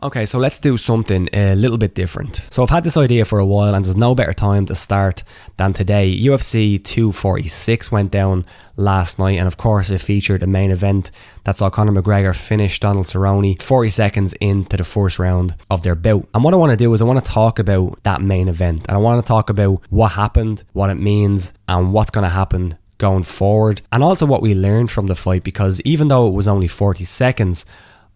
Okay, so let's do something a little bit different. So I've had this idea for a while and there's no better time to start than today. UFC 246 went down last night and of course it featured a main event that saw Conor McGregor finish Donald Cerrone 40 seconds into the first round of their bout. And what I want to do is I want to talk about that main event and I want to talk about what happened, what it means and what's going to happen going forward, and also what we learned from the fight, because even though it was only 40 seconds,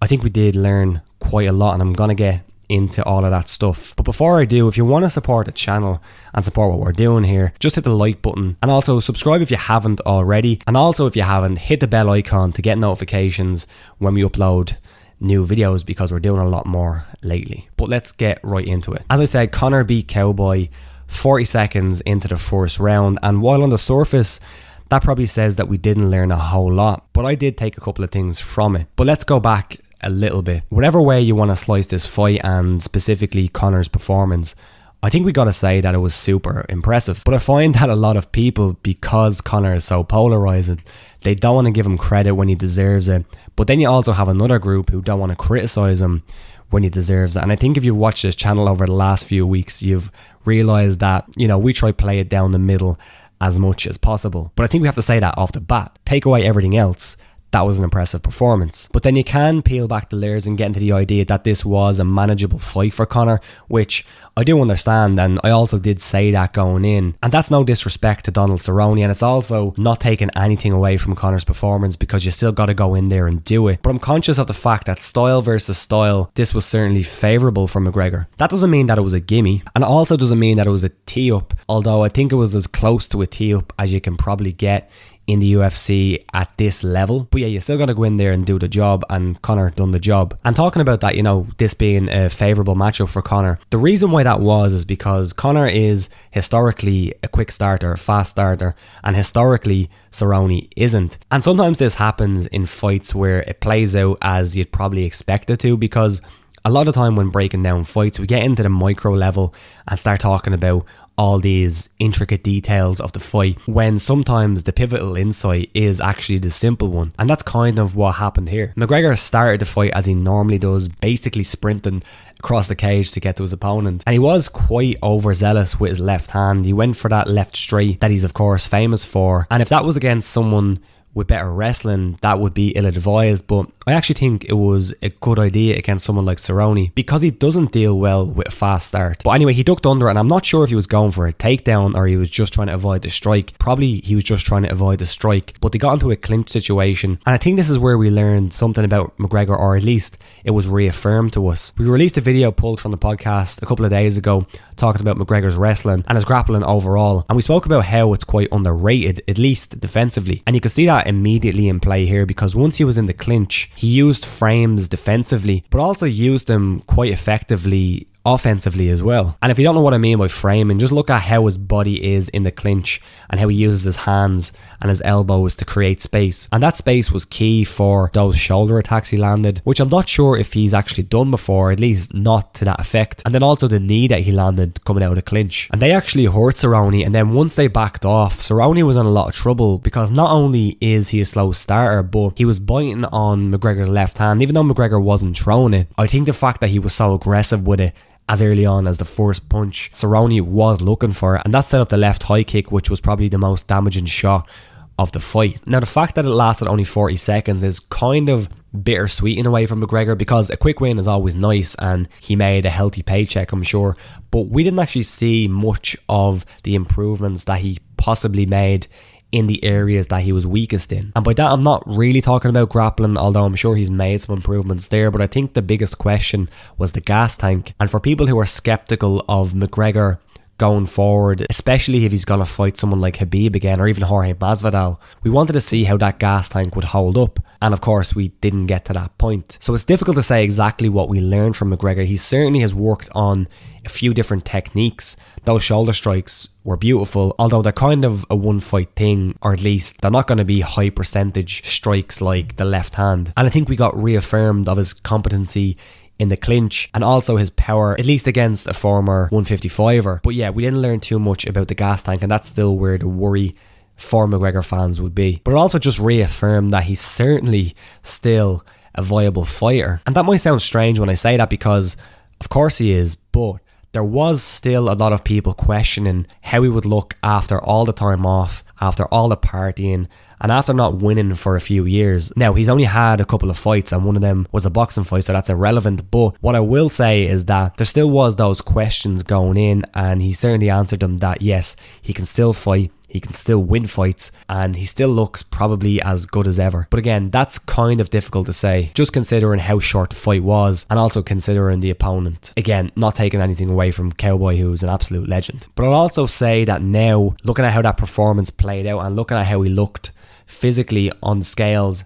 I think we did learn quite a lot and I'm going to get into all of that stuff. But before I do, if you want to support the channel and support what we're doing here, just hit the like button and also subscribe if you haven't already. And also if you haven't, hit the bell icon to get notifications when we upload new videos, because we're doing a lot more lately. But let's get right into it. As I said, Conor beat Cowboy 40 seconds into the first round, and while on the surface that probably says that we didn't learn a whole lot, but I did take a couple of things from it. But let's go back a little bit. Whatever way you want to slice this fight, and specifically Conor's performance, I think we got to say that it was super impressive. But I find that a lot of people, because Conor is so polarizing, they don't want to give him credit when he deserves it. But then you also have another group who don't want to criticize him when he deserves it. And I think if you've watched this channel over the last few weeks, you've realized that, you know, we try to play it down the middle as much as possible. But I think we have to say that off the bat. Take away everything else, that was an impressive performance. But then you can peel back the layers and get into the idea that this was a manageable fight for Conor, which I do understand, and I also did say that going in. And that's no disrespect to Donald Cerrone, and it's also not taking anything away from Conor's performance, because you still got to go in there and do it. But I'm conscious of the fact that style versus style, this was certainly favourable for McGregor. That doesn't mean that it was a gimme, and it also doesn't mean that it was a tee-up, although I think it was as close to a tee-up as you can probably get in the UFC at this level. But yeah, you still got to go in there and do the job, and Conor done the job. And talking about that, you know, this being a favourable matchup for Conor, the reason why that was is because Conor is historically a quick starter, a fast starter, and historically Cerrone isn't. And sometimes this happens in fights where it plays out as you'd probably expect it to, because a lot of time when breaking down fights, we get into the micro level and start talking about all these intricate details of the fight, when sometimes the pivotal insight is actually the simple one. And that's kind of what happened here. McGregor started the fight as he normally does, basically sprinting across the cage to get to his opponent. And he was quite overzealous with his left hand. He went for that left straight that he's of course famous for. And if that was against someone with better wrestling, that would be ill-advised, but I actually think it was a good idea against someone like Cerrone, because he doesn't deal well with a fast start. But anyway, he ducked under, and I'm not sure if he was going for a takedown or he was just trying to avoid the strike. Probably he was just trying to avoid the strike, but they got into a clinch situation, and I think this is where we learned something about McGregor, or at least it was reaffirmed to us. We released a video pulled from the podcast a couple of days ago talking about McGregor's wrestling and his grappling overall, and we spoke about how it's quite underrated, at least defensively. And you can see that immediately in play here, because once he was in the clinch, he used frames defensively, but also used them quite effectively offensively as well. And if you don't know what I mean by framing, just look at how his body is in the clinch and how he uses his hands and his elbows to create space. And that space was key for those shoulder attacks he landed, which I'm not sure if he's actually done before, at least not to that effect. And then also the knee that he landed coming out of the clinch. And they actually hurt Cerrone, and then once they backed off, Cerrone was in a lot of trouble, because not only is he a slow starter, but he was biting on McGregor's left hand. Even though McGregor wasn't throwing it, I think the fact that he was so aggressive with it as early on as the first punch, Cerrone was looking for it, and that set up the left high kick, which was probably the most damaging shot of the fight. Now, the fact that it lasted only 40 seconds is kind of bittersweet in a way for McGregor, because a quick win is always nice and he made a healthy paycheck, I'm sure, but we didn't actually see much of the improvements that he possibly made in the areas that he was weakest in. And by that, I'm not really talking about grappling, although I'm sure he's made some improvements there, but I think the biggest question was the gas tank. And for people who are skeptical of McGregor going forward, especially if he's going to fight someone like Khabib again, or even Jorge Masvidal, we wanted to see how that gas tank would hold up, and of course we didn't get to that point. So it's difficult to say exactly what we learned from McGregor. He certainly has worked on a few different techniques. Those shoulder strikes were beautiful, although they're kind of a one fight thing, or at least they're not going to be high percentage strikes like the left hand. And I think we got reaffirmed of his competency in the clinch, and also his power, at least against a former 155er. But yeah, we didn't learn too much about the gas tank, and that's still where the worry for McGregor fans would be. But it also just reaffirmed that he's certainly still a viable fighter. And that might sound strange when I say that, because of course he is, but there was still a lot of people questioning how he would look after all the time off, after all the partying, and after not winning for a few years. Now, he's only had a couple of fights, and one of them was a boxing fight, so that's irrelevant. But what I will say is that there still was those questions going in, and he certainly answered them that yes, he can still fight, he can still win fights, and he still looks probably as good as ever. But again, that's kind of difficult to say, just considering how short the fight was, and also considering the opponent. Again, not taking anything away from Cowboy, who's an absolute legend. But I'll also say that now, looking at how that performance played out, and looking at how he looked physically on the scales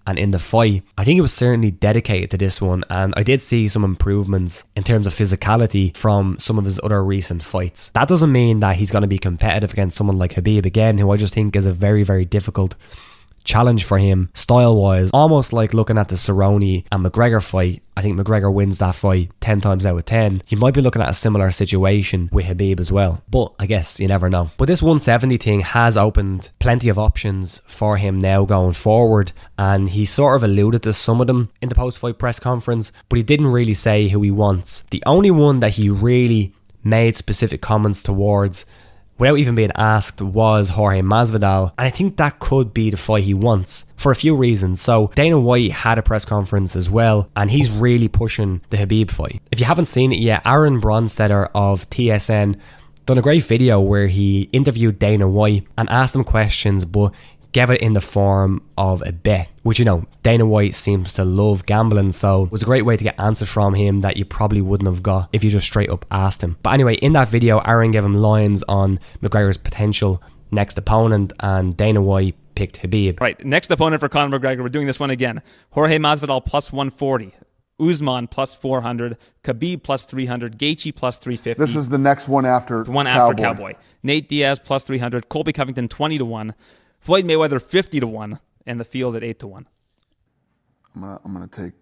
and in the fight, I think he was certainly dedicated to this one, and I did see some improvements in terms of physicality from some of his other recent fights. That doesn't mean that he's going to be competitive against someone like Khabib again, who I just think is a very, very difficult challenge for him style wise. Almost like looking at the Cerrone and McGregor fight. I think McGregor wins that fight 10 times out of 10. You might be looking at a similar situation with Khabib as well, but I guess you never know. But this 170 thing has opened plenty of options for him now going forward, and he sort of alluded to some of them in the post-fight press conference, but he didn't really say who he wants. The only one that he really made specific comments towards without even being asked was Jorge Masvidal, and I think that could be the fight he wants for a few reasons. So Dana White had a press conference as well, and he's really pushing the Khabib fight. If you haven't seen it yet, Aaron Bronstetter of TSN done a great video where he interviewed Dana White and asked him questions, but gave it in the form of a bet, which, you know, Dana White seems to love gambling, so it was a great way to get answers from him that you probably wouldn't have got if you just straight up asked him. But anyway, in that video, Aaron gave him lines on McGregor's potential next opponent, and Dana White picked Khabib. Right, next opponent for Conor McGregor, we're doing this one again. Jorge Masvidal plus 140. Usman plus 400, Khabib plus 300, Gaethje plus 350. This is the next one after Cowboy. Nate Diaz plus 300, Colby Covington 20-1. Floyd Mayweather 50-1, and the field at 8-1. I'm gonna take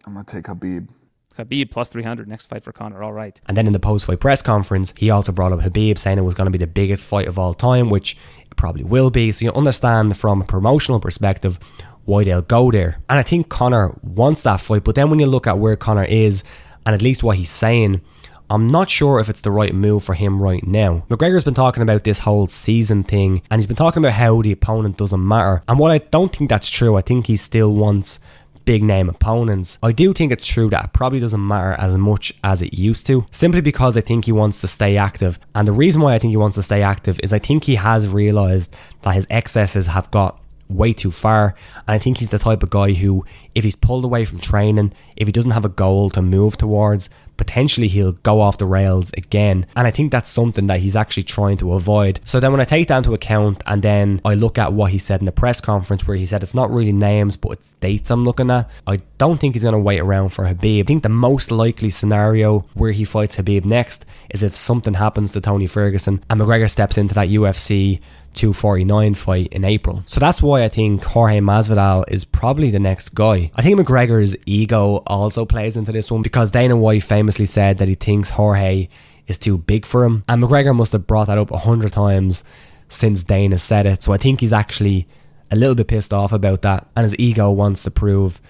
Khabib. Khabib plus 300, next fight for Conor. All right. And then in the post-fight press conference, he also brought up Khabib, saying it was going to be the biggest fight of all time, which it probably will be. So you understand from a promotional perspective why they'll go there. And I think Conor wants that fight, but then when you look at where Conor is, and at least what he's saying, I'm not sure if it's the right move for him right now. McGregor's been talking about this whole season thing, and he's been talking about how the opponent doesn't matter. And while I don't think that's true, I think he still wants big name opponents. I do think it's true that it probably doesn't matter as much as it used to, simply because I think he wants to stay active. And the reason why I think he wants to stay active is I think he has realised that his excesses have got way too far, and I think he's the type of guy who, if he's pulled away from training, if he doesn't have a goal to move towards, potentially he'll go off the rails again. And I think that's something that he's actually trying to avoid. So then when I take that into account, and then I look at what he said in the press conference, where he said it's not really names but it's dates I'm looking at, I don't think he's going to wait around for Khabib. I think the most likely scenario where he fights Khabib next is if something happens to Tony Ferguson and McGregor steps into that UFC 249 fight in April. So that's why I think Jorge Masvidal is probably the next guy. I think McGregor's ego also plays into this one, because Dana White famously said that he thinks Jorge is too big for him, and McGregor must have brought that up 100 times since Dana said it. So I think he's actually a little bit pissed off about that, and his ego wants to prove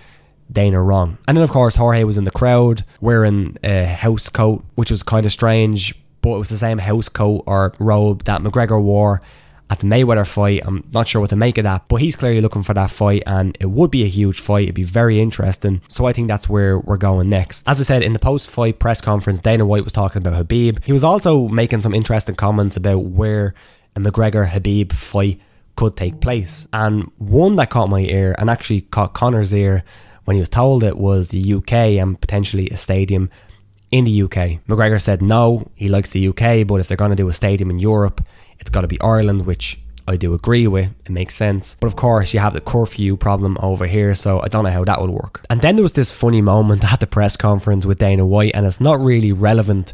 Dana wrong. And then of course Jorge was in the crowd wearing a house coat, which was kind of strange, but it was the same house coat or robe that McGregor wore at the Mayweather fight. I'm not sure what to make of that, but he's clearly looking for that fight, and it would be a huge fight. It'd be very interesting. So I think that's where we're going next. As I said, in the post-fight press conference, Dana White was talking about Khabib. He was also making some interesting comments about where a McGregor-Khabib fight could take place. And one that caught my ear, and actually caught Conor's ear when he was told it, was the UK and potentially a stadium in the UK. McGregor said no, he likes the UK, but if they're going to do a stadium in Europe, it's got to be Ireland, which I do agree with. It makes sense. But of course, you have the curfew problem over here, so I don't know how that would work. And then there was this funny moment at the press conference with Dana White, and it's not really relevant,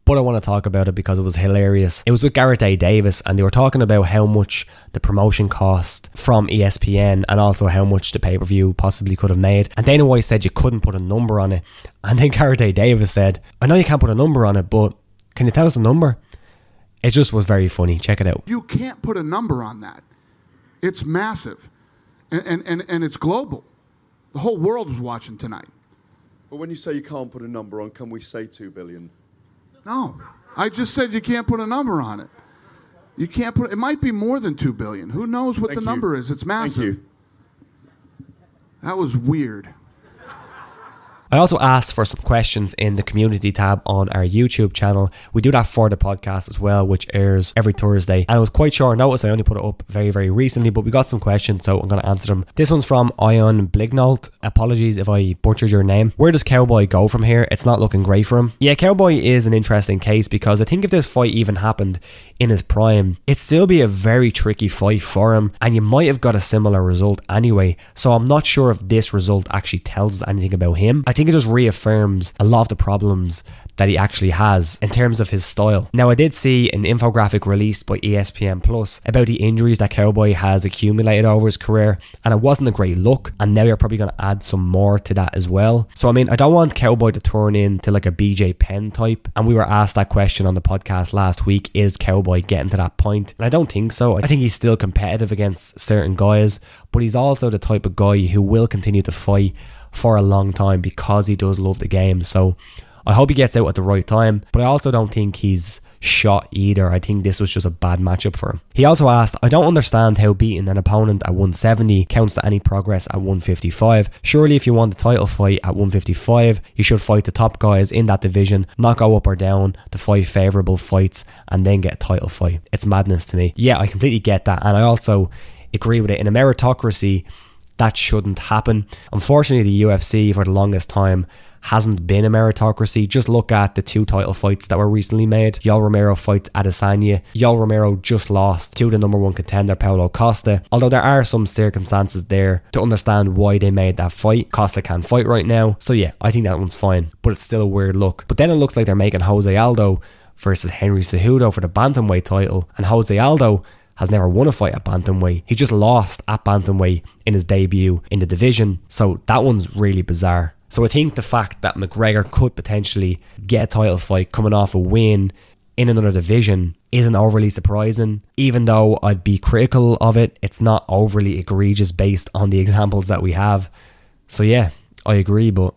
but I want to talk about it because it was hilarious. It was with Gareth A. Davis, and they were talking about how much the promotion cost from ESPN, and also how much the pay-per-view possibly could have made. And Dana White said you couldn't put a number on it. And then Gareth A. Davis said, I know you can't put a number on it, but can you tell us the number? It just was very funny. Check it out. You can't put a number on that. It's massive. And it's global. The whole world was watching tonight. But when you say you can't put a number on, can we say 2 billion? No. I just said you can't put a number on it. You can't put. It might be more than 2 billion. Who knows what the number is? It's massive. Thank you. That was weird. I also asked for some questions in the community tab on our YouTube channel. We do that for the podcast as well, which airs every Thursday. And it was quite short notice. I only put it up very, very recently, but we got some questions, so I'm going to answer them. This one's from Ion Blignalt. Apologies if I butchered your name. Where does Cowboy go from here? It's not looking great for him. Yeah, Cowboy is an interesting case because I think if this fight even happened in his prime, it'd still be a very tricky fight for him, and you might have got a similar result anyway. So I'm not sure if this result actually tells us anything about him. I think it just reaffirms a lot of the problems that he actually has in terms of his style. Now, I did see an infographic released by ESPN Plus about the injuries that Cowboy has accumulated over his career, and it wasn't a great look, and now you're probably going to add some more to that as well. So I mean, I don't want Cowboy to turn into like a BJ Penn type, and we were asked that question on the podcast last week, is Cowboy getting to that point? And I don't think so. I think he's still competitive against certain guys, but he's also the type of guy who will continue to fight for a long time because he does love the game. So I hope he gets out at the right time, but I also don't think he's shot either. I think this was just a bad matchup for him. He also asked, I don't understand how beating an opponent at 170 counts to any progress at 155. Surely if you want a title fight at 155, you should fight the top guys in that division, not go up or down to fight favourable fights and then get a title fight. It's madness to me. Yeah, I completely get that, and I also agree with it. In a meritocracy, that shouldn't happen. Unfortunately, the UFC for the longest time hasn't been a meritocracy. Just look at the 2 title fights that were recently made. Yoel Romero fights Adesanya. Yoel Romero just lost to the number 1 contender, Paulo Costa. Although there are some circumstances there to understand why they made that fight. Costa can't fight right now. So yeah, I think that one's fine, but it's still a weird look. But then it looks like they're making Jose Aldo versus Henry Cejudo for the bantamweight title, and Jose Aldo has never won a fight at bantamweight. He just lost at bantamweight in his debut in the division. So that one's really bizarre. So I think the fact that McGregor could potentially get a title fight coming off a win in another division isn't overly surprising. Even though I'd be critical of it, it's not overly egregious based on the examples that we have. So yeah, I agree, but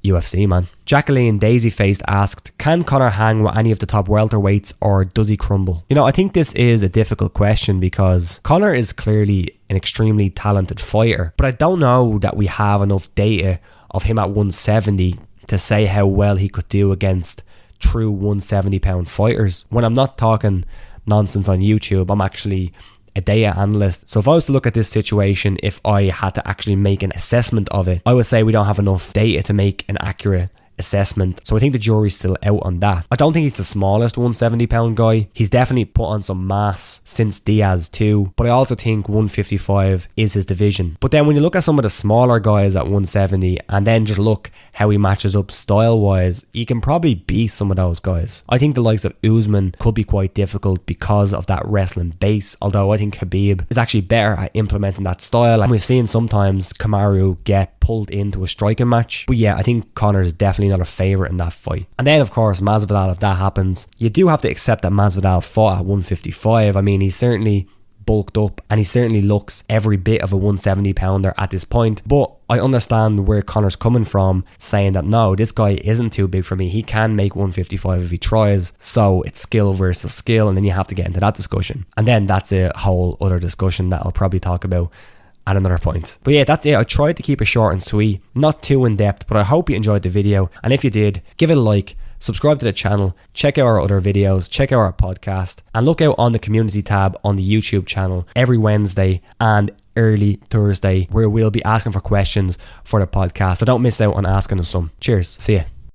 UFC, man. Jacqueline Daisy-Faced asked, can Conor hang with any of the top welterweights or does he crumble? You know, I think this is a difficult question because Conor is clearly an extremely talented fighter, but I don't know that we have enough data of him at 170 to say how well he could do against true 170 pound fighters. When I'm not talking nonsense on YouTube, I'm actually a data analyst. So if I was to look at this situation, if I had to actually make an assessment of it, I would say we don't have enough data to make an accurate assessment. So I think the jury's still out on that. I don't think he's the smallest 170 pound guy. He's definitely put on some mass since Diaz too, but I also think 155 is his division. But then when you look at some of the smaller guys at 170 and then just look how he matches up style wise, he can probably beat some of those guys. I think the likes of Usman could be quite difficult because of that wrestling base, although I think Khabib is actually better at implementing that style, and we've seen sometimes Kamaru get pulled into a striking match. But yeah, I think Conor is definitely not a favourite in that fight. And then of course Masvidal, if that happens, you do have to accept that Masvidal fought at 155. I mean, he's certainly bulked up and he certainly looks every bit of a 170 pounder at this point, but I understand where Conor's coming from, saying that no, this guy isn't too big for me, he can make 155 if he tries. So it's skill versus skill, and then you have to get into that discussion, and then that's a whole other discussion that I'll probably talk about at another point. But yeah, that's it. I tried to keep it short and sweet, not too in depth, but I hope you enjoyed the video, and if you did, give it a like, subscribe to the channel, check out our other videos, check out our podcast, and look out on the community tab on the YouTube channel every Wednesday and early Thursday, where we'll be asking for questions for the podcast, so don't miss out on asking us some. Cheers, see ya.